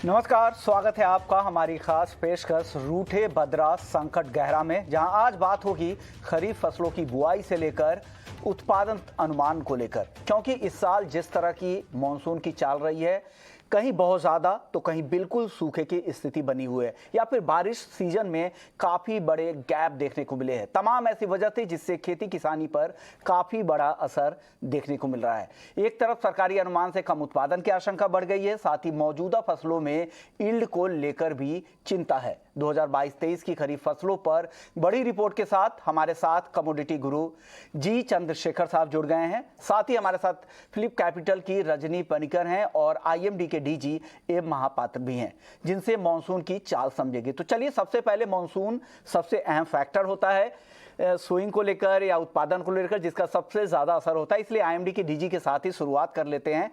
नमस्कार, स्वागत है आपका हमारी खास पेशकश रूठे बदरा संकट गहरा में, जहां आज बात होगी खरीफ फसलों की बुआई से लेकर उत्पादन अनुमान को लेकर। क्योंकि इस साल जिस तरह की मॉनसून की चाल रही है, कहीं बहुत ज़्यादा तो कहीं बिल्कुल सूखे की स्थिति बनी हुई है, या फिर बारिश सीजन में काफ़ी बड़े गैप देखने को मिले हैं। तमाम ऐसी वजह थी जिससे खेती किसानी पर काफ़ी बड़ा असर देखने को मिल रहा है। एक तरफ सरकारी अनुमान से कम उत्पादन की आशंका बढ़ गई है, साथ ही मौजूदा फसलों में यील्ड को लेकर भी चिंता है। 2022-23 की खरीफ फसलों पर बड़ी रिपोर्ट के साथ हमारे साथ कमोडिटी गुरु जी चंद्रशेखर साहब जुड़ गए हैं। साथ ही हमारे साथ फिलिप कैपिटल की रजनी पनिकर हैं और आईएमडी के डीजी एम महापात्र भी हैं, जिनसे मॉनसून की चाल समझेंगे। तो चलिए, सबसे पहले मॉनसून सबसे अहम फैक्टर होता है सोइंग को लेकर या उत्पादन को लेकर, जिसका सबसे ज्यादा असर होता है। इसलिए आईएमडी के डीजी के साथ ही शुरुआत कर लेते हैं।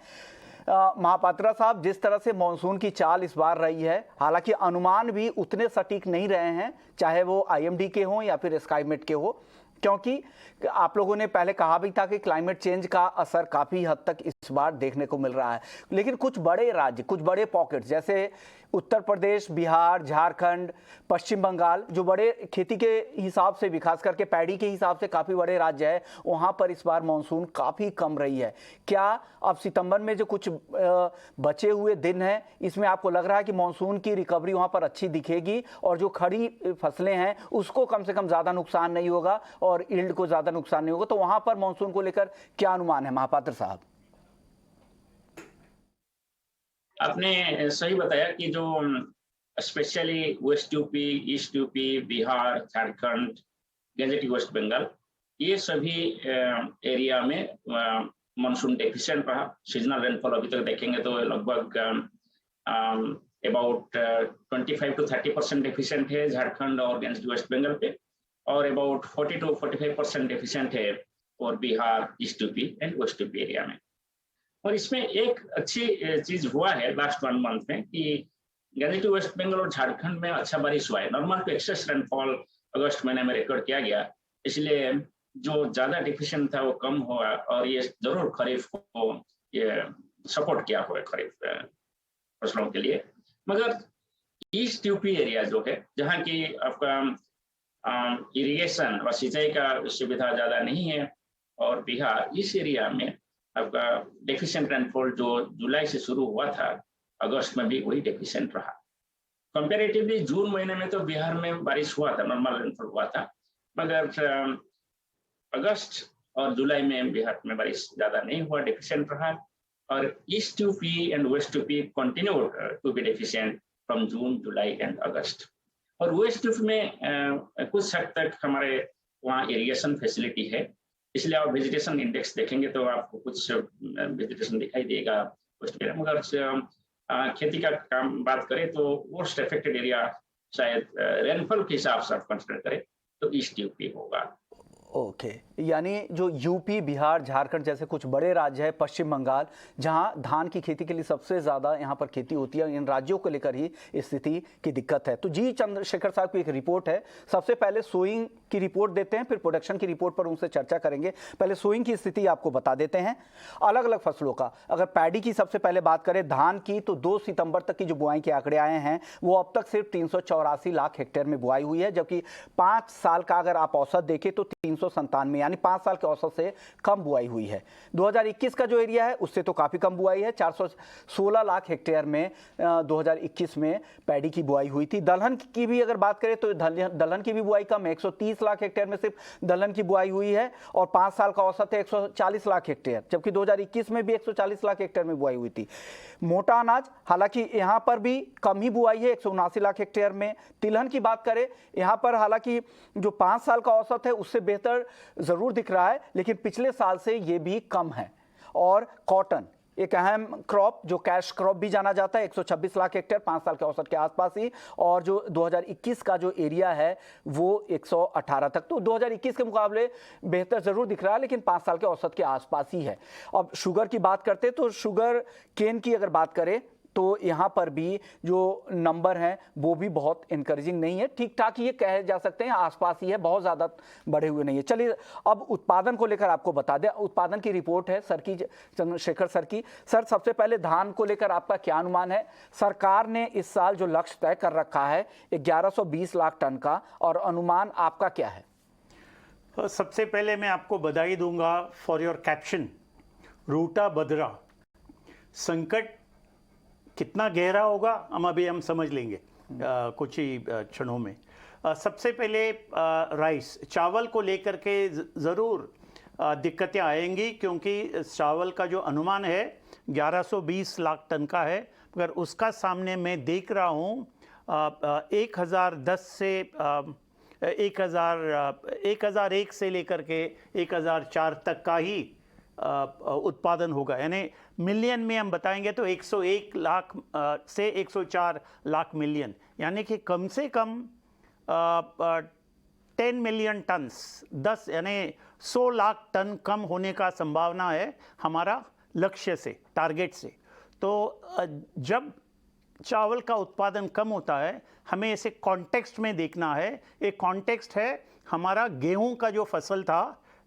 महापात्रा साहब, जिस तरह से मॉनसून की चाल इस बार रही है, हालांकि अनुमान भी उतने सटीक नहीं रहे हैं, चाहे वो आईएमडी के हों या फिर स्काईमेट के हो, क्योंकि आप लोगों ने पहले कहा भी था कि क्लाइमेट चेंज का असर काफ़ी हद तक इस बार देखने को मिल रहा है। लेकिन कुछ बड़े राज्य, कुछ बड़े पॉकेट्स जैसे उत्तर प्रदेश, बिहार, झारखंड, पश्चिम बंगाल, जो बड़े खेती के हिसाब से भी, खास करके पैडी के हिसाब से काफ़ी बड़े राज्य है, वहाँ पर इस बार मानसून काफ़ी कम रही है। क्या अब सितंबर में जो कुछ बचे हुए दिन हैं, इसमें आपको लग रहा है कि मानसून की रिकवरी वहाँ पर अच्छी दिखेगी और जो खड़ी फसलें हैं उसको कम से कम ज़्यादा नुकसान नहीं होगा और यील्ड को ज़्यादा नुकसान नहीं होगा? तो वहाँ पर मानसून को लेकर क्या अनुमान है, महापात्र साहब? आपने सही बताया कि जो specially west UP, east UP, Bihar, Jharkhand, गैजेटिव वेस्ट बंगाल, ये सभी एरिया में मानसून डेफिशिएंट रहा। सीजनल रेनफॉल अभी तक देखेंगे तो लगभग अबाउट 25 to 30% डेफिशिएंट है झारखंड और गैजेटिव वेस्ट बंगाल पे, और अबाउट 40 to 45% डेफिशिएंट है और Bihar, east UP and west UP area में। और इसमें एक अच्छी चीज हुआ है लास्ट 1 मंथ में कि गैजेटिव वेस्ट बंगाल और झारखंड में अच्छा बारिश हुआ है। नॉर्मल टू एक्सेस रेनफॉल अगस्त महीने में रिकॉर्ड किया गया, इसलिए जो ज्यादा डिफिशिएंट था वो कम हुआ और ये जरूर खरीफ को ये सपोर्ट किया हुआ है खरीफ फसलों के लिए। मगर ईस्ट यूपी एरिया जो है, जहाँ की आपका इरिगेशन और सिंचाई का सुविधा ज्यादा नहीं है, और बिहार, इस एरिया में आपका डेफिशिएंट रेनफॉल जो जुलाई से शुरू हुआ था, अगस्त में भी वही डेफिशिएंट रहा। कंपैरेटिवली जून महीने में तो बिहार में बारिश हुआ था, नॉर्मल रेनफॉल हुआ था, मगर अगस्त और जुलाई में बिहार में बारिश ज्यादा नहीं हुआ, डेफिशिएंट रहा। और east UP and west UP continued to be deficient from June, July and August. और वेस्ट यूपी में कुछ हद तक हमारे वहाँ इरिगेशन फैसिलिटी है, इसलिए आप वेजिटेशन इंडेक्स देखेंगे तो आपको कुछ वेजिटेशन दिखाई देगा वेस्ट में। मगर खेती का काम बात करें तो मोस्ट अफेक्टेड एरिया शायद रेनफॉल के हिसाब से आप कंसिडर करें तो ईस्ट यूपी होगा। ओके, यानी जो यूपी, बिहार, झारखंड जैसे कुछ बड़े राज्य है, पश्चिम बंगाल, जहां धान की खेती के लिए सबसे ज़्यादा यहां पर खेती होती है, इन राज्यों को लेकर ही स्थिति की दिक्कत है। तो जी चंद्रशेखर साहब की एक रिपोर्ट है, सबसे पहले सोइंग की रिपोर्ट देते हैं, फिर प्रोडक्शन की रिपोर्ट पर उनसे चर्चा करेंगे। पहले सोइंग की स्थिति आपको बता देते हैं अलग अलग फसलों का। अगर पैडी की सबसे पहले बात करें, धान की, तो 2 सितंबर तक की जो बुआई के आंकड़े आए हैं वो अब तक सिर्फ 384 लाख हेक्टेयर में बुआई हुई है, जबकि 5 साल का अगर आप औसत देखें तो 397, यानी 5 साल के औसत से कम बुआई हुई है। 2021 का जो एरिया है उससे तो काफी कम बुआई है, 416 लाख हेक्टेयर में 2021 में पैडी की बुआई हुई थी। दलहन की भी अगर बात करें तो दलहन की भी बुआई कम है, 130 लाख हेक्टेयर में सिर्फ दलहन की बुआई हुई है, और 5 साल का औसत है 140 लाख हेक्टेयर, जबकि 2021 में भी 140 लाख हेक्टेयर में बुआई हुई थी। मोटा अनाज, हालांकि यहां पर भी कम ही बुआई है, 179 लाख हेक्टेयर में। तिलहन की बात करें, यहां पर हालांकि जो 5 साल का औसत है उससे बेहतर जरूर दिख रहा है, लेकिन पिछले साल से ये भी कम है। और कॉटन, एक अहम क्रॉप जो कैश क्रॉप भी जाना जाता है, 126 लाख हेक्टेयर, 5 साल के औसत के आसपास ही, और जो 2021 का जो एरिया है वो 118 तक। तो 2021 के मुकाबले बेहतर जरूर दिख रहा है, लेकिन 5 साल के औसत के आसपास ही है। अब शुगर की बात करते हैं तो शुगर केन की अगर बात करें तो यहाँ पर भी जो नंबर हैं वो भी बहुत इनकरेजिंग नहीं है, ठीक ठाक ये कहे जा सकते हैं, आसपास ही है, बहुत ज़्यादा बढ़े हुए नहीं है। चलिए अब उत्पादन को लेकर आपको बता दें, उत्पादन की रिपोर्ट है सर की, चंद्रशेखर सर की। सर सबसे पहले धान को लेकर आपका क्या अनुमान है? सरकार ने इस साल जो लक्ष्य तय कर रखा है 1120 लाख टन का, और अनुमान आपका क्या है? सबसे पहले मैं आपको बधाई दूंगा फॉर योर कैप्शन, रूठा बदरा। संकट कितना गहरा होगा हम समझ लेंगे कुछ ही क्षणों में। सबसे पहले राइस, चावल को लेकर के ज़रूर दिक्कतें आएंगी, क्योंकि चावल का जो अनुमान है 1120 लाख टन का है, मगर उसका सामने मैं देख रहा हूँ 1010 से 1001 से लेकर के 1004 तक का ही उत्पादन होगा। यानी मिलियन में हम बताएंगे तो 101 लाख से 104 लाख मिलियन, यानी कि कम से कम 10 मिलियन टन्स, 10 यानी 100 लाख टन कम होने का संभावना है हमारा लक्ष्य से, टारगेट से। तो जब चावल का उत्पादन कम होता है, हमें इसे कॉन्टेक्स्ट में देखना है। एक कॉन्टेक्स्ट है हमारा गेहूं का जो फसल था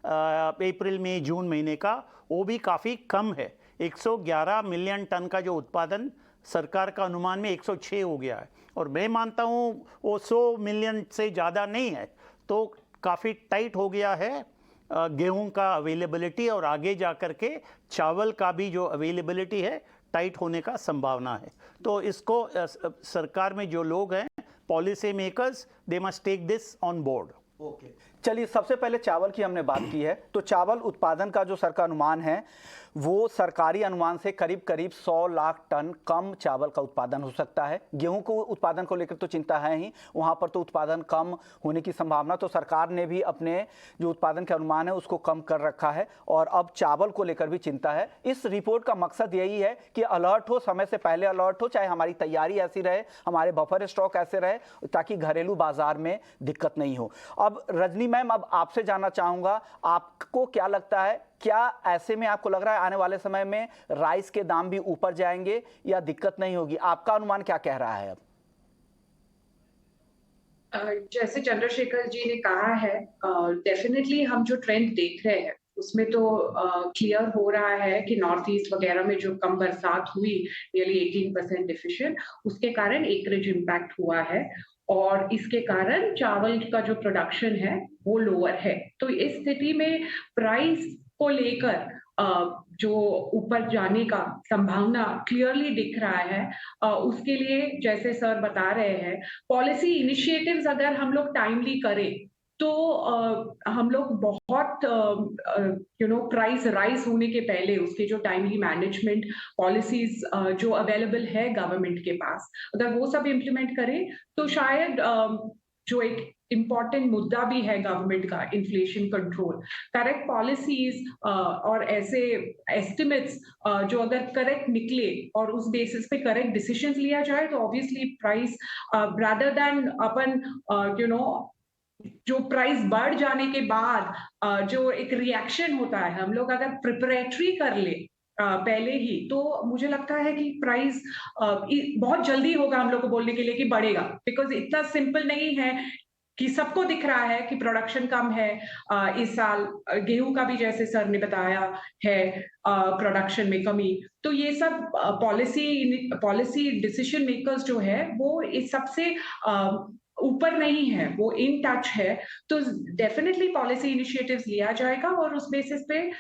अप्रैल मई जून महीने का, वो भी काफ़ी कम है। 111 मिलियन टन का जो उत्पादन सरकार का अनुमान में 106 हो गया है, और मैं मानता हूँ वो 100 मिलियन से ज़्यादा नहीं है। तो काफ़ी टाइट हो गया है गेहूं का अवेलेबिलिटी, और आगे जा कर के चावल का भी जो अवेलेबिलिटी है टाइट होने का संभावना है। तो इसको सरकार में जो लोग हैं, policy makers, they must take this on board. Okay, चलिए सबसे पहले चावल की हमने बात की है, तो चावल उत्पादन का जो सर का अनुमान है वो सरकारी अनुमान से करीब करीब 100 लाख टन कम चावल का उत्पादन हो सकता है। गेहूं को उत्पादन को लेकर तो चिंता है ही, वहां पर तो उत्पादन कम होने की संभावना, तो सरकार ने भी अपने जो उत्पादन के अनुमान है उसको कम कर रखा है, और अब चावल को लेकर भी चिंता है। इस रिपोर्ट का मकसद यही है कि अलर्ट हो, समय से पहले अलर्ट हो, चाहे हमारी तैयारी ऐसी रहे, हमारे बफर स्टॉक ऐसे रहे, ताकि घरेलू बाजार में दिक्कत नहीं हो। अब रजनी मैम, अब आपसे जानना चाहूंगा, आपको क्या लगता है, क्या ऐसे में आपको लग रहा है आने वाले समय में राइस के दाम भी ऊपर जाएंगे या दिक्कत नहीं होगी? आपका अनुमान क्या कह रहा है? अब जैसे चंद्रशेखर जी ने कहा है, डेफिनेटली हम जो ट्रेंड देख रहे हैं उसमें तो क्लियर हो रहा है कि नॉर्थ ईस्ट वगैरह में जो कम बरसात हुई, नियरली 18% डिफिशिएंट, उसके कारण एकरेज इम्पैक्ट हुआ है, और इसके कारण चावल का जो प्रोडक्शन है वो लोअर है। तो इस स्थिति में प्राइस को लेकर जो ऊपर जाने का संभावना क्लियरली दिख रहा है। उसके लिए जैसे सर बता रहे हैं, पॉलिसी इनिशिएटिव्स अगर हम लोग टाइमली करें तो हम लोग बहुत प्राइस राइज होने के पहले उसके जो टाइमली मैनेजमेंट पॉलिसीज जो अवेलेबल है गवर्नमेंट के पास, अगर वो सब इम्प्लीमेंट करें तो शायद जो एक इम्पॉर्टेंट मुद्दा भी है गवर्नमेंट का, इन्फ्लेशन कंट्रोल, करेक्ट पॉलिसीज और ऐसे एस्टिमेट्स जो अगर करेक्ट निकले और उस बेसिस पे करेक्ट डिसीजंस लिया जाए तो ऑब्वियसली प्राइस रादर देन अपन जो प्राइस बढ़ जाने के बाद जो एक रिएक्शन होता है, हम लोग अगर प्रिपरेटरी कर ले पहले ही, तो मुझे लगता है कि प्राइस बहुत जल्दी होगा हम लोग को बोलने के लिए कि बढ़ेगा, बिकॉज इतना सिंपल नहीं है कि सबको दिख रहा है कि प्रोडक्शन कम है इस साल। गेहूं का भी जैसे सर ने बताया है प्रोडक्शन में कमी, तो ये सब पॉलिसी डिसीजन मेकर्स जो है वो इस सबसे ऊपर नहीं है, वो इन टच है। तो डेफिनेटली पॉलिसी इनिशिएटिव्स लिया जाएगा और उस बेसिस पे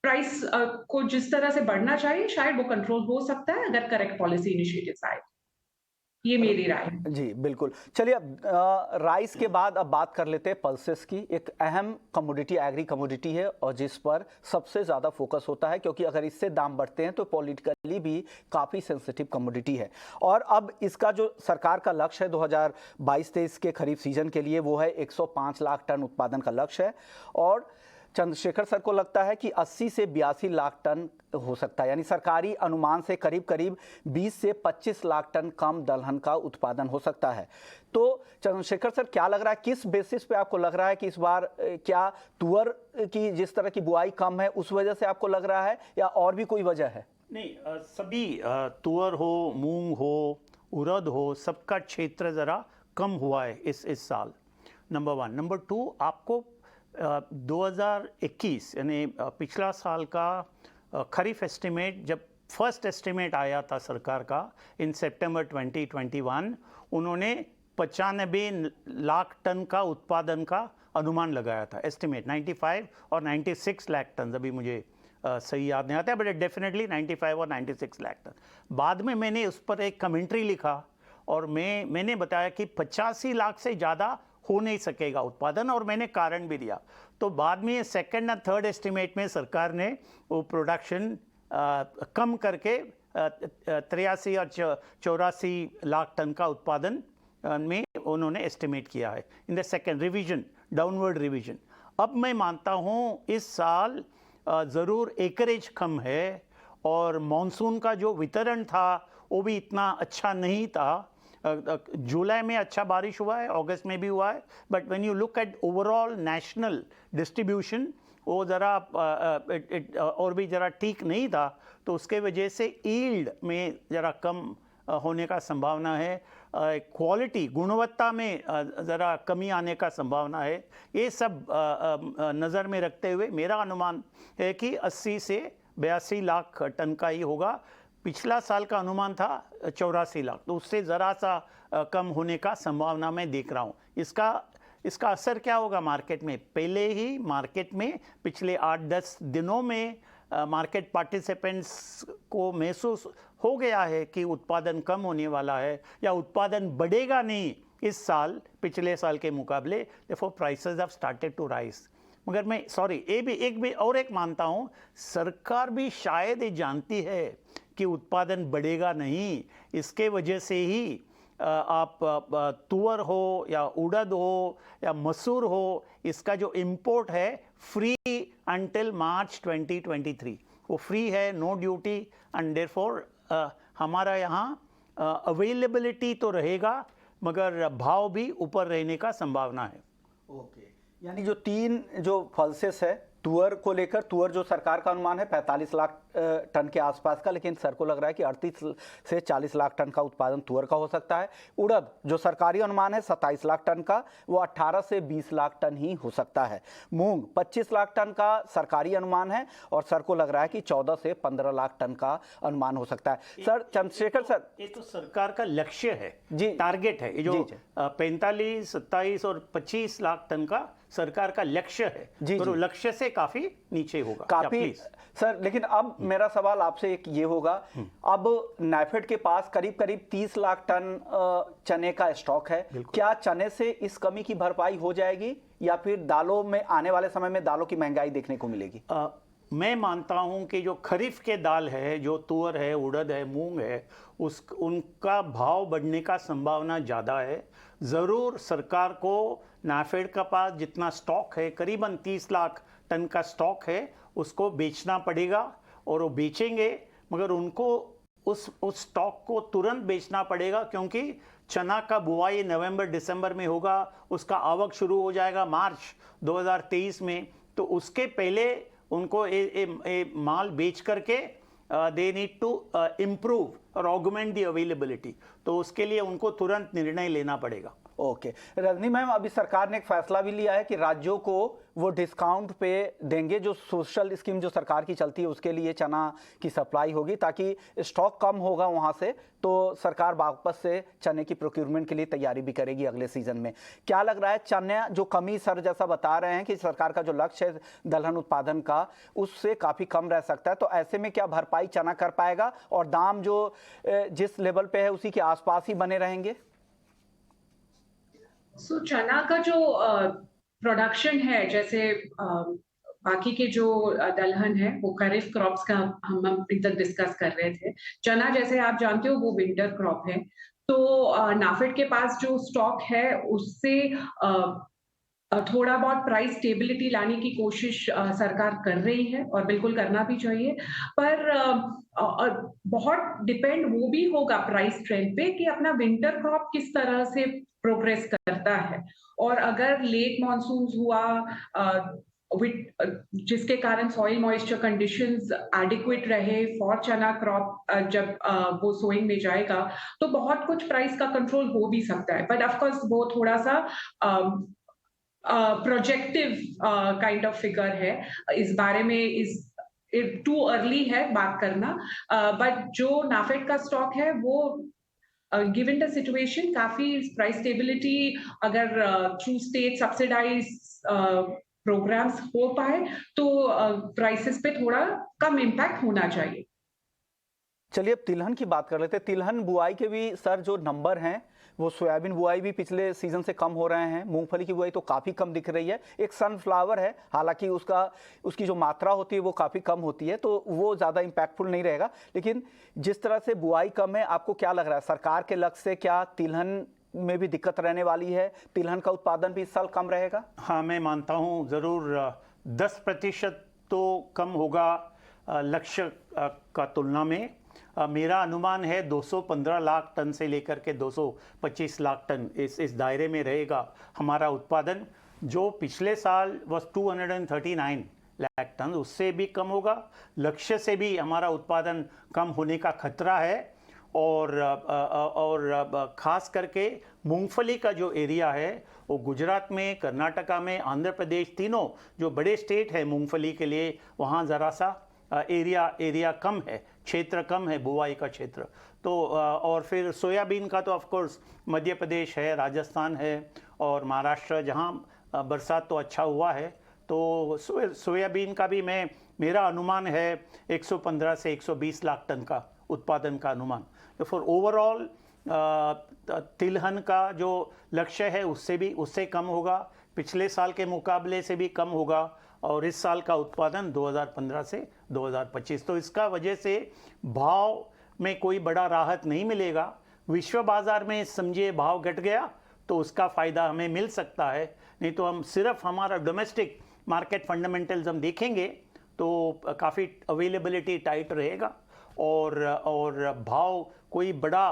प्राइस को जिस तरह से बढ़ना चाहिए शायद वो कंट्रोल हो सकता है अगर करेक्ट पॉलिसी इनिशिएटिव्स आए। ये मेरी राय है। जी बिल्कुल। चलिए अब राइस के बाद अब बात कर लेते हैं पल्सेस की। एक अहम कमोडिटी एग्री कमोडिटी है और जिस पर सबसे ज़्यादा फोकस होता है, क्योंकि अगर इससे दाम बढ़ते हैं तो पॉलिटिकली भी काफ़ी सेंसिटिव कमोडिटी है। और अब इसका जो सरकार का लक्ष्य है 2022-23 के खरीफ सीजन के लिए वो है 105 लाख टन उत्पादन का लक्ष्य है, और चंद्रशेखर सर को लगता है कि 80 से 82 लाख टन हो सकता है, यानी सरकारी अनुमान से करीब करीब 20 से 25 लाख टन कम दलहन का उत्पादन हो सकता है। तो चंद्रशेखर सर क्या लग रहा है, किस बेसिस पे आपको लग रहा है कि इस बार क्या तुअर की जिस तरह की बुआई कम है उस वजह से आपको लग रहा है या और भी कोई वजह है? नहीं, सभी तुअर हो, मूंग हो, उड़द हो, सबका क्षेत्र ज़रा कम हुआ है इस साल, नंबर वन। नंबर टू, आपको 2021 यानी पिछला साल का खरीफ एस्टिमेट, जब फर्स्ट एस्टिमेट आया था सरकार का इन सितंबर 2021, उन्होंने 95 लाख टन का उत्पादन का अनुमान लगाया था, एस्टिमेट 95 और 96 लाख टन, अभी मुझे सही याद नहीं आता है, बट डेफिनेटली 95 और 96 लाख टन। बाद में मैंने उस पर एक कमेंट्री लिखा और मैंने बताया कि 85 लाख से ज़्यादा हो नहीं सकेगा उत्पादन, और मैंने कारण भी दिया। तो बाद में सेकंड और थर्ड एस्टिमेट में सरकार ने वो प्रोडक्शन कम करके 83 और 84 लाख टन का उत्पादन में उन्होंने एस्टिमेट किया है in the second revision, downward revision. अब मैं मानता हूँ इस साल ज़रूर एकरेज कम है और मॉनसून का जो वितरण था वो भी इतना अच्छा नहीं था। जुलाई में अच्छा बारिश हुआ है, अगस्त में भी हुआ है, but when you look at overall national distribution वो ज़रा और भी ज़रा ठीक नहीं था, तो उसके वजह से यील्ड में ज़रा कम होने का संभावना है, क्वालिटी गुणवत्ता में ज़रा कमी आने का संभावना है। ये सब नज़र में रखते हुए मेरा अनुमान है कि 80 से 82 लाख टन का ही होगा। पिछला साल का अनुमान था 84 लाख, तो उससे ज़रा सा कम होने का संभावना मैं देख रहा हूँ। इसका असर क्या होगा मार्केट में? पहले ही मार्केट में पिछले 8-10 दिनों में मार्केट पार्टिसिपेंट्स को महसूस हो गया है कि उत्पादन कम होने वाला है या उत्पादन बढ़ेगा नहीं इस साल पिछले साल के मुकाबले, therefore prices have started to rise. मगर मैं एक मानता हूँ, सरकार भी शायद ये जानती है कि उत्पादन बढ़ेगा नहीं, इसके वजह से ही आप तुअर हो या उड़द हो या मसूर हो, इसका जो इंपोर्ट है फ्री अंटिल मार्च 2023, वो फ्री है, नो ड्यूटी, एंड देयरफॉर हमारा यहाँ अवेलेबिलिटी तो रहेगा मगर भाव भी ऊपर रहने का संभावना है। ओके, यानी जो 3 जो पल्सेस है तुअर को लेकर, तुअर जो सरकार का अनुमान है 45 लाख टन के आसपास का, लेकिन सर को लग रहा है कि 38 से 40 लाख टन का उत्पादन तुअर का हो सकता है। उड़द जो सरकारी अनुमान है 27 लाख टन का, वो 18 से 20 लाख टन ही हो सकता है। मूंग 25 लाख टन का सरकारी अनुमान है और सर को लग रहा है कि 14 से 15 लाख टन का अनुमान हो सकता है। सर चंद्रशेखर सर, ये तो सरकार का लक्ष्य है जी, टारगेट है, ये जो 45, 27 और 25 लाख टन का सरकार का लक्ष्य है, तो लक्ष्य से काफी नीचे होगा काफी सर। लेकिन अब मेरा सवाल आपसे एक ये होगा, अब नाफेड के पास करीब 30 लाख टन चने का स्टॉक है, क्या चने से इस कमी की भरपाई हो जाएगी या फिर दालों में आने वाले समय में दालों की महंगाई देखने को मिलेगी? मैं मानता हूं कि जो खरीफ के दाल है, जो तुअर है, उड़द है, मूंग है, उनका भाव बढ़ने का संभावना ज़्यादा है। ज़रूर सरकार को नाफेड का पास जितना स्टॉक है, करीबन 30 लाख टन का स्टॉक है, उसको बेचना पड़ेगा और वो बेचेंगे, मगर उनको उस स्टॉक को तुरंत बेचना पड़ेगा क्योंकि चना का बुआई नवंबर दिसंबर में होगा, उसका आवक शुरू हो जाएगा मार्च 2023 में, तो उसके पहले उनको माल बेच करके दे नीड टू इम्प्रूव और ऑगमेंट द अवेलेबिलिटी, तो उसके लिए उनको तुरंत निर्णय लेना पड़ेगा। ओके रजनी मैम, अभी सरकार ने एक फैसला भी लिया है कि राज्यों को वो डिस्काउंट पे देंगे, जो सोशल स्कीम जो सरकार की चलती है उसके लिए चना की सप्लाई होगी, ताकि स्टॉक कम होगा वहाँ से, तो सरकार वापस से चने की प्रोक्योरमेंट के लिए तैयारी भी करेगी अगले सीजन में। क्या लग रहा है, चने जो कमी सर जैसा बता रहे हैं कि सरकार का जो लक्ष्य है दलहन उत्पादन का उससे काफ़ी कम रह सकता है, तो ऐसे में क्या भरपाई चना कर पाएगा और दाम जो जिस लेवल पे है उसी के आसपास ही बने रहेंगे? चना का जो प्रोडक्शन है, जैसे बाकी के जो दलहन है वो खरीफ क्रॉप्स का हम अभी तक डिस्कस कर रहे थे। चना जैसे आप जानते हो वो विंटर क्रॉप है, तो नाफेड के पास जो स्टॉक है उससे थोड़ा बहुत प्राइस स्टेबिलिटी लाने की कोशिश सरकार कर रही है और बिल्कुल करना भी चाहिए, पर बहुत डिपेंड वो भी होगा प्राइस ट्रेंड पे कि अपना विंटर क्रॉप किस तरह से प्रोग्रेस करता है, और अगर लेट मॉनसून हुआ जिसके कारण सॉइल मॉइस्चर कंडीशंस एडिक्वेट रहे फॉर चना क्रॉप जब वो सोइंग में जाएगा तो बहुत कुछ प्राइस का कंट्रोल हो भी सकता है, बट ऑफ कोर्स वो थोड़ा सा प्रोजेक्टिव काइंड ऑफ फिगर है। इस बारे में इस टू अर्ली है बात करना, बट जो नाफेड का स्टॉक है वो गिवन द सिचुएशन काफी प्राइस स्टेबिलिटी अगर थ्रू स्टेट सब्सिडाइज प्रोग्राम्स हो पाए तो प्राइसेस पे थोड़ा कम इम्पैक्ट होना चाहिए। चलिए अब तिलहन की बात कर लेते हैं। तिलहन बुआई के भी सर जो नंबर हैं वो सोयाबीन बुआई भी पिछले सीजन से कम हो रहे हैं, मूंगफली की बुआई तो काफ़ी कम दिख रही है। एक सनफ्लावर है, हालांकि उसकी जो मात्रा होती है वो काफ़ी कम होती है तो वो ज़्यादा इम्पैक्टफुल नहीं रहेगा, लेकिन जिस तरह से बुआई कम है, आपको क्या लग रहा है सरकार के लक्ष्य से क्या तिलहन में भी दिक्कत रहने वाली है? तिलहन का उत्पादन भी इस साल कम रहेगा? हाँ, मैं मानता हूँ ज़रूर 10% तो कम होगा लक्ष्य का तुलना में। मेरा अनुमान है 215 लाख टन से लेकर के 225 लाख टन इस दायरे में रहेगा हमारा उत्पादन, जो पिछले साल वॉज 239 लाख टन, उससे भी कम होगा। लक्ष्य से भी हमारा उत्पादन कम होने का खतरा है। और ख़ास करके मूंगफली का जो एरिया है वो गुजरात में, कर्नाटका में, आंध्र प्रदेश, तीनों जो बड़े स्टेट है मूंगफली के लिए, वहाँ ज़रा सा एरिया कम है, क्षेत्र कम है, बुआई का क्षेत्र। तो और फिर सोयाबीन का तो ऑफ कोर्स मध्य प्रदेश है, राजस्थान है और महाराष्ट्र, जहाँ बरसात तो अच्छा हुआ है। तो सोयाबीन का भी मेरा अनुमान है 115 से 120 लाख टन का उत्पादन का अनुमान। तो फॉर ओवरऑल तिलहन का जो लक्ष्य है उससे कम होगा, पिछले साल के मुकाबले से भी कम होगा, और इस साल का उत्पादन 2015 से 2025। तो इसका वजह से भाव में कोई बड़ा राहत नहीं मिलेगा। विश्व बाजार में समझिए भाव घट गया तो उसका फ़ायदा हमें मिल सकता है, नहीं तो हम सिर्फ हमारा डोमेस्टिक मार्केट फंडामेंटल्स हम देखेंगे तो काफ़ी अवेलेबिलिटी टाइट रहेगा और भाव कोई बड़ा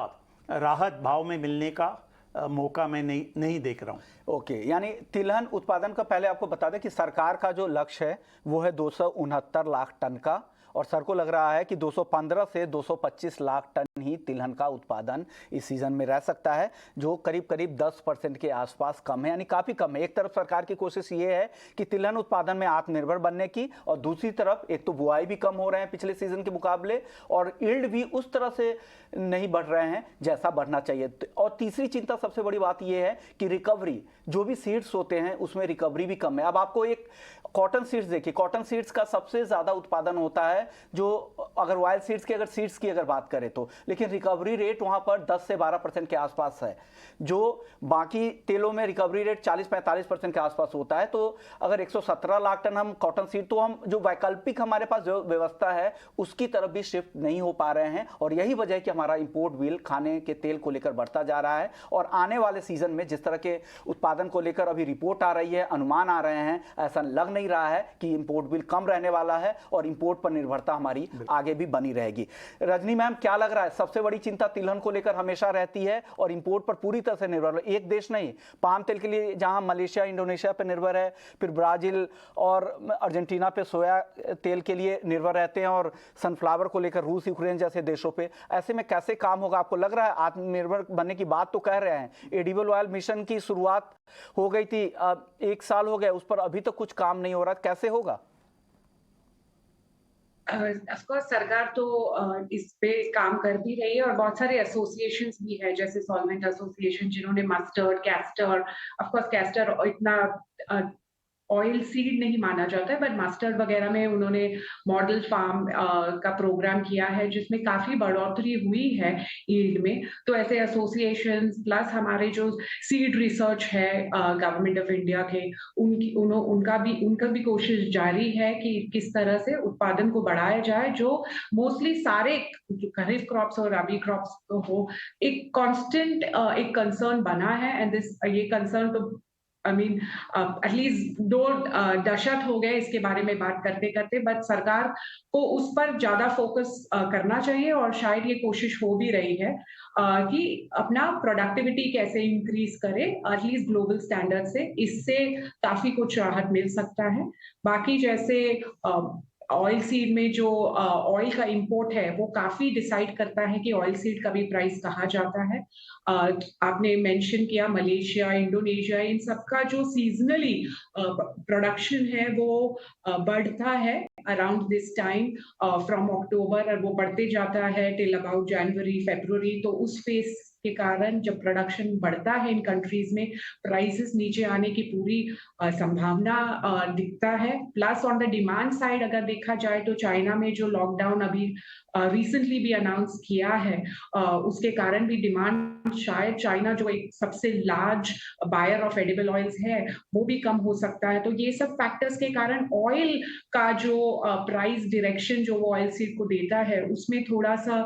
राहत भाव में मिलने का मौका मैं नहीं देख रहा हूँ। ओके, यानी तिलहन उत्पादन का पहले आपको बता दें कि सरकार का जो लक्ष्य है वो है 269 लाख टन का, और सर को लग रहा है कि 215 से 225 लाख टन ही तिलहन का उत्पादन इस सीजन में रह सकता है, जो करीब करीब 10% के आसपास कम है, यानी काफ़ी कम है। एक तरफ सरकार की कोशिश ये है कि तिलहन उत्पादन में आत्मनिर्भर बनने की, और दूसरी तरफ एक तो बुआई भी कम हो रहे हैं पिछले सीजन के मुकाबले, और यील्ड भी उस तरह से नहीं बढ़ रहे हैं जैसा बढ़ना चाहिए। और तीसरी चिंता सबसे बड़ी बात यह है कि रिकवरी, जो भी सीड्स होते हैं उसमें रिकवरी भी कम है। अब आपको एक कॉटन सीड्स देखिए, कॉटन सीड्स का सबसे ज़्यादा उत्पादन होता है, जो अगर ऑयल सीड्स की अगर बात करें तो, लेकिन रिकवरी रेट वहाँ पर 10 से 12% के आसपास है, जो बाकी तेलों में रिकवरी रेट 40-45% के आसपास होता है। तो अगर 117 लाख टन हम कॉटन सीड, तो हम जो वैकल्पिक हमारे पास जो व्यवस्था है उसकी तरफ भी शिफ्ट नहीं हो पा रहे हैं, और यही वजह है कि हमारा इंपोर्ट बिल खाने के तेल को लेकर बढ़ता जा रहा है। और आने वाले सीजन में जिस तरह के उत्पादन को लेकर अभी रिपोर्ट आ रही है, अनुमान आ रहे हैं, ऐसा लग नहीं रहा है कि इंपोर्ट बिल कम रहने वाला है और इंपोर्ट पर निर्भरता हमारी आगे भी बनी रहेगी। रजनी मैम, क्या लग रहा है? सबसे बड़ी चिंता तिलहन को लेकर हमेशा रहती है और इंपोर्ट पर पूरी तरह से निर्भर, एक देश नहीं, पाम तेल के लिए जहां मलेशिया, इंडोनेशिया पर निर्भर है, फिर ब्राजील और अर्जेंटीना पे सोया तेल के लिए निर्भर रहते हैं, और सनफ्लावर को लेकर रूस, यूक्रेन जैसे देशों पे। ऐसे में कैसे काम होगा? आपको लग रहा है आत्मनिर्भर बनने की बात तो कह रहे हैं, एडिबल ऑयल मिशन की शुरुआत हो गई थी, 1 साल हो गया, उस पर अभी तक कुछ काम नहीं हो रहा, कैसे होगा? ऑफकोर्स सरकार तो इस पे काम कर भी रही है, और बहुत सारे एसोसिएशंस भी है, जैसे सॉल्वेंट एसोसिएशन, जिन्होंने मस्टर्ड, कैस्टर, ऑफकोर्स कैस्टर इतना ऑयल सीड नहीं माना जाता है, बट मस्टर्ड वगैरह में उन्होंने मॉडल फार्म का प्रोग्राम किया है, जिसमें काफी बढ़ोतरी हुई है यील्ड में। तो ऐसे एसोसिएशंस प्लस हमारे जो सीड रिसर्च है गवर्नमेंट ऑफ इंडिया के, उनका भी कोशिश जारी है कि किस तरह से उत्पादन को बढ़ाया जाए, जो मोस्टली सारे खरीफ क्रॉप्स और रबी क्रॉप्स हो। एक कांस्टेंट एक कंसर्न बना है, एंड ये कंसर्न तो आई मीन एटलीस्ट 2 दशक हो गए इसके बारे में बात करते करते, बट सरकार को उस पर ज्यादा फोकस करना चाहिए और शायद ये कोशिश हो भी रही है कि अपना प्रोडक्टिविटी कैसे इंक्रीज करे एटलीस्ट ग्लोबल स्टैंडर्ड से, इससे काफी कुछ राहत मिल सकता है। बाकी जैसे ऑयल सीड में जो ऑयल का इंपोर्ट है वो काफी डिसाइड करता है कि ऑयल सीड का भी प्राइस कहाँ जाता है। आपने मेंशन किया मलेशिया, इंडोनेशिया, इन सब का जो सीजनली प्रोडक्शन है वो बढ़ता है around this time from October, और वो बढ़ते जाता है टिल अबाउट जनवरी फरवरी। तो उस फेज के कारण जब प्रोडक्शन बढ़ता है इन कंट्रीज में, प्राइसेस नीचे आने की पूरी संभावना दिखता है। Plus on the demand side अगर देखा जाए तो चाइना में जो लॉकडाउन अभी रिसेंटली भी अनाउंस किया है, उसके कारण भी डिमांड शायद चाइना जो एक सबसे large buyer of edible oils है वो भी कम हो सकता है। तो ये सब फैक्टर्स के कारण ऑयल का जो प्राइस डायरेक्शन जो वो ऑयल सीड को देता है उसमें थोड़ा सा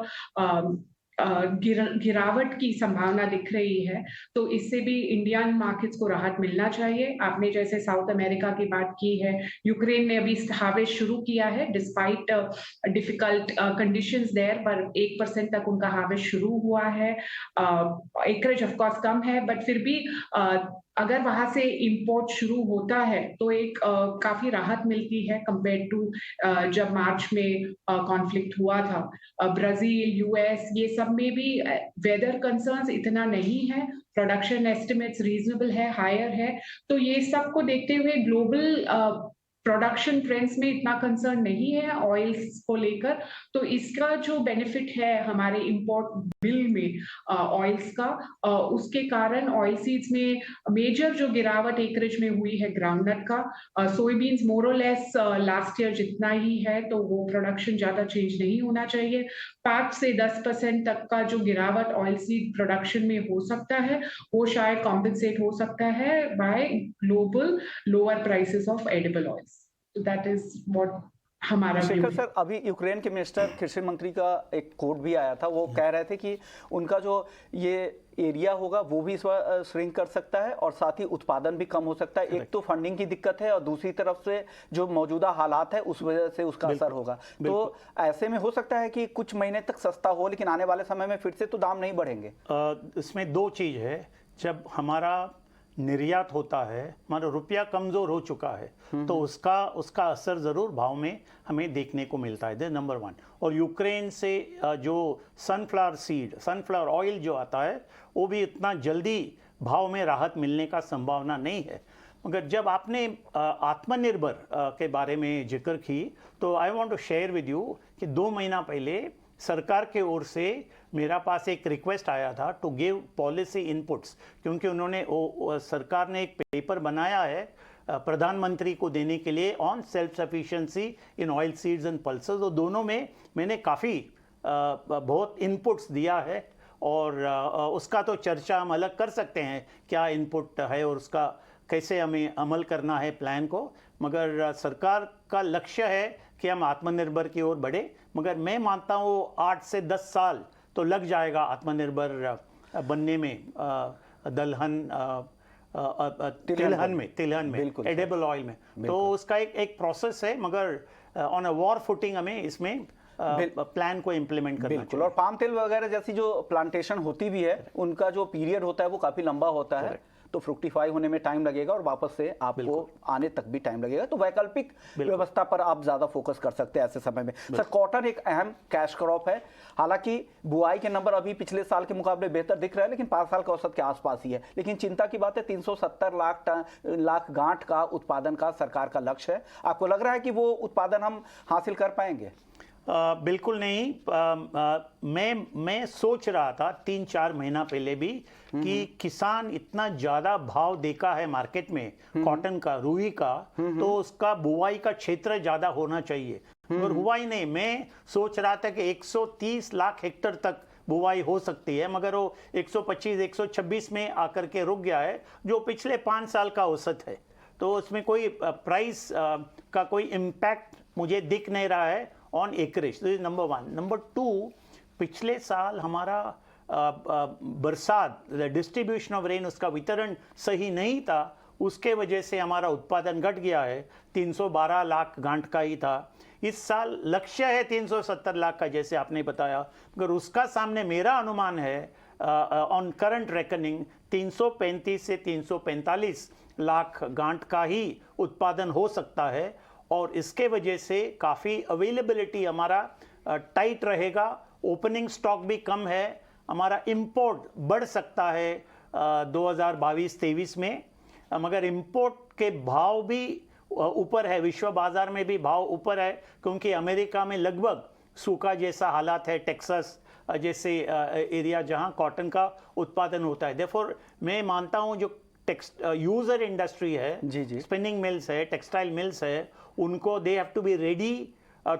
गिरावट की संभावना दिख रही है। तो इससे भी इंडियन मार्केट्स को राहत मिलना चाहिए। आपने जैसे साउथ अमेरिका की बात की है, यूक्रेन ने अभी हार्वेस्ट शुरू किया है डिस्पाइट डिफिकल्ट कंडीशंस देयर, पर 1% तक उनका हार्वेस्ट शुरू हुआ है। एकरेज ऑफ कोर्स कम है, बट फिर भी अगर वहां से इंपोर्ट शुरू होता है तो एक काफी राहत मिलती है कंपेयर टू जब मार्च में कॉन्फ्लिक्ट हुआ था। ब्राजील, यूएस, ये सब में भी वेदर कंसर्न्स इतना नहीं है, प्रोडक्शन एस्टिमेट्स रीजनेबल है, हायर है। तो ये सब को देखते हुए ग्लोबल प्रोडक्शन ट्रेंड्स में इतना कंसर्न नहीं है ऑयल्स को लेकर। तो इसका जो बेनिफिट है हमारे इंपोर्ट बिल में ऑयल्स का, उसके कारण ऑयल सीड्स में मेजर जो गिरावट एकरेज में हुई है ग्राउंडनट का, सोयाबीन्स मोर और लेस लास्ट ईयर जितना ही है, तो वो प्रोडक्शन ज्यादा चेंज नहीं होना चाहिए। 5 से 10% तक का जो गिरावट ऑयल सीड प्रोडक्शन में हो सकता है वो शायद कॉम्पेंसेट हो सकता है by global lower prices of edible oils. That is what हमारा शेखर सर, अभी यूक्रेन के मिनिस्टर कृषि मंत्री का एक कोट भी आया था, वो कह रहे थे कि उनका जो ये एरिया होगा वो भी इस बार श्रिंक कर सकता है और साथ ही उत्पादन भी कम हो सकता है। एक तो फंडिंग की दिक्कत है और दूसरी तरफ से जो मौजूदा हालात है उस वजह से उसका असर होगा। तो ऐसे में हो सकता है कि कुछ महीने तक सस्ता हो, लेकिन आने वाले समय में फिर से तो दाम नहीं बढ़ेंगे। इसमें दो चीज है, जब हमारा निर्यात होता है, हमारा रुपया कमजोर हो चुका है तो उसका असर जरूर भाव में हमें देखने को मिलता है, नंबर 1। और यूक्रेन से जो सनफ्लावर ऑयल जो आता है वो भी इतना जल्दी भाव में राहत मिलने का संभावना नहीं है। मगर जब आपने आत्मनिर्भर के बारे में जिक्र की तो I want to share with you कि 2 महीना पहले सरकार के ओर से मेरा पास एक रिक्वेस्ट आया था टू गिव पॉलिसी इनपुट्स, क्योंकि उन्होंने सरकार ने एक पेपर बनाया है प्रधानमंत्री को देने के लिए on self sufficiency in oil seeds and pulses. और दोनों में मैंने काफ़ी बहुत इनपुट्स दिया है और उसका तो चर्चा हम अलग कर सकते हैं क्या इनपुट है और उसका कैसे हमें अमल करना है प्लान को। मगर सरकार का लक्ष्य है कि हम आत्मनिर्भर की ओर बढ़े, मगर मैं मानता हूँ 8 से 10 साल तो लग जाएगा आत्मनिर्भर बनने में, दलहन तिलहन में एडिबल ऑयल में। तो उसका एक प्रोसेस है, मगर ऑन अ वॉर फुटिंग हमें इसमें प्लान को इम्प्लीमेंट करना चाहिए। और पाम तेल वगैरह जैसी जो प्लांटेशन होती भी है उनका जो पीरियड होता है वो काफी लंबा होता है, तो फ्रुक्टिफाई होने में टाइम लगेगा और वापस से आपको आने तक भी टाइम लगेगा। तो वैकल्पिक व्यवस्था पर आप ज्यादा फोकस कर सकते हैं ऐसे समय में। सर, कॉटन एक अहम कैश क्रॉप है, हालांकि बुआई के नंबर अभी पिछले साल के मुकाबले बेहतर दिख रहा है, लेकिन 5 साल के औसत के आसपास ही है। लेकिन चिंता की बात है 370 लाख गांठ का उत्पादन का सरकार का लक्ष्य है। आपको लग रहा है कि वो उत्पादन हम हासिल कर पाएंगे? बिल्कुल नहीं। मैं सोच रहा था 3-4 महीना पहले भी कि किसान इतना ज्यादा भाव देखा है मार्केट में कॉटन का, रुई का, तो उसका बुआई का क्षेत्र ज्यादा होना चाहिए, मगर हुआ ही नहीं। मैं सोच रहा था कि 130 लाख हेक्टेयर तक बुआई हो सकती है, मगर वो 125-126 में आकर के रुक गया है, जो पिछले 5 साल का औसत है। तो उसमें कोई प्राइस का कोई इम्पैक्ट मुझे दिख नहीं रहा है ऑन एकरेज। नंबर 1। नंबर 2, पिछले साल हमारा बरसात, डिस्ट्रीब्यूशन ऑफ रेन, उसका वितरण सही नहीं था, उसके वजह से हमारा उत्पादन घट गया है। 312 लाख गांठ का ही था। इस साल लक्ष्य है 370 लाख का, जैसे आपने बताया, मगर उसका सामने मेरा अनुमान है ऑन करंट रेकनिंग 335 से 345 लाख गांठ का ही उत्पादन हो सकता है। और इसके वजह से काफ़ी अवेलेबिलिटी हमारा टाइट रहेगा। ओपनिंग स्टॉक भी कम है, हमारा इंपोर्ट बढ़ सकता है 2022-23 में, मगर इंपोर्ट के भाव भी ऊपर है, विश्व बाजार में भी भाव ऊपर है, क्योंकि अमेरिका में लगभग सूखा जैसा हालात है, टेक्सास जैसे एरिया जहां कॉटन का उत्पादन होता है। देयरफॉर मैं मानता हूं जो यूजर इंडस्ट्री है, स्पिनिंग मिल्स है, टेक्सटाइल मिल्स है, उनको they have to be ready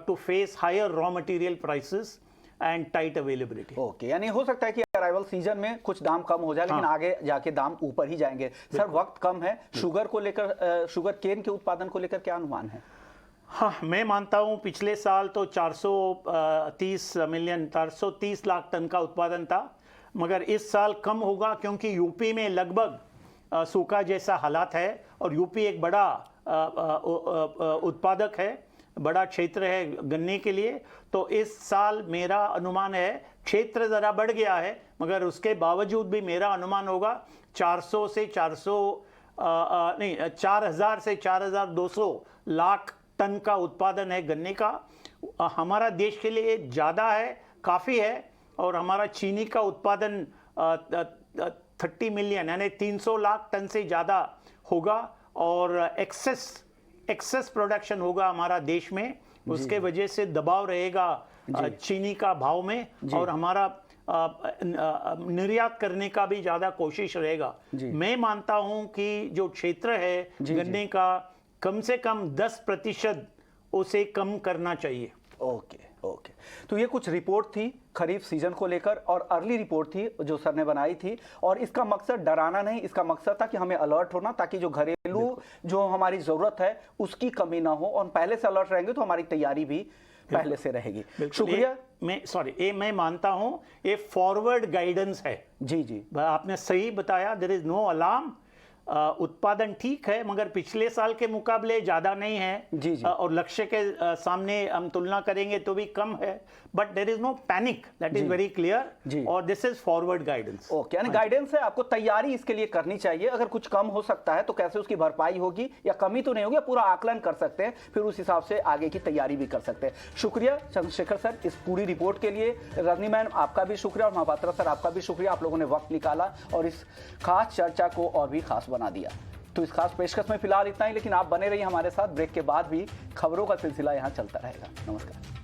to face higher raw material prices and tight availability. Okay, यानी हो सकता है कि अराइवल सीजन में कुछ दाम कम हो जाए, लेकिन आगे जाके दाम ऊपर ही जाएंगे। सर, वक्त कम है, शुगर को लेकर, शुगर केन के उत्पादन को लेकर क्या अनुमान है? हाँ, मैं मानता हूँ पिछले साल तो 430 लाख टन का उत्पादन था, मगर इस साल कम होगा, क्योंकि यूपी में लगभग सूखा जैसा हालात है और यूपी एक बड़ा उत्पादक है, बड़ा क्षेत्र है गन्ने के लिए। तो इस साल मेरा अनुमान है, क्षेत्र ज़रा बढ़ गया है, मगर उसके बावजूद भी मेरा अनुमान होगा 4000 से 4200 लाख टन का उत्पादन है गन्ने का। हमारा देश के लिए ज़्यादा है, काफ़ी है। और हमारा चीनी का उत्पादन 30 मिलियन यानी 300 लाख टन से ज़्यादा होगा, और एक्सेस प्रोडक्शन होगा हमारा देश में। उसके वजह से दबाव रहेगा चीनी का भाव में, और हमारा निर्यात करने का भी ज़्यादा कोशिश रहेगा। मैं मानता हूं कि जो क्षेत्र है गन्ने का, कम से कम 10% उसे कम करना चाहिए। ओके, तो ये कुछ रिपोर्ट थी खरीफ सीजन को लेकर, और अर्ली रिपोर्ट थी जो सर ने बनाई थी, और इसका मकसद डराना नहीं, इसका मकसद था कि हमें अलर्ट होना, ताकि जो घरेलू जो हमारी जरूरत है उसकी कमी ना हो, और पहले से अलर्ट रहेंगे तो हमारी तैयारी भी पहले से रहेगी। शुक्रिया। मैं मानता हूं ये फॉरवर्ड गाइडेंस है। जी, आपने सही बताया, देयर इज नो अलार्म। उत्पादन ठीक है, मगर पिछले साल के मुकाबले ज़्यादा नहीं है, और लक्ष्य के सामने हम तुलना करेंगे तो भी कम है, but there is no panic, that is very clear, और this is forward guidance. Okay, यानी गाइडेंस है, आपको तैयारी इसके लिए करनी चाहिए। अगर कुछ कम हो सकता है तो कैसे उसकी भरपाई होगी, या कमी तो नहीं होगी, पूरा आकलन कर सकते हैं, फिर उस हिसाब से आगे की तैयारी भी कर सकते हैं। शुक्रिया चंद्रशेखर सर इस पूरी रिपोर्ट के लिए। रजनी मैम, आपका भी शुक्रिया, और महापात्रा सर, आपका भी शुक्रिया। आप लोगों ने वक्त निकाला और इस खास चर्चा को और भी खास बना दिया। तो इस खास पेशकश में फिलहाल इतना ही, लेकिन आप बने रहिए हमारे साथ। ब्रेक के बाद भी खबरों का सिलसिला यहाँ चलता रहेगा। नमस्कार।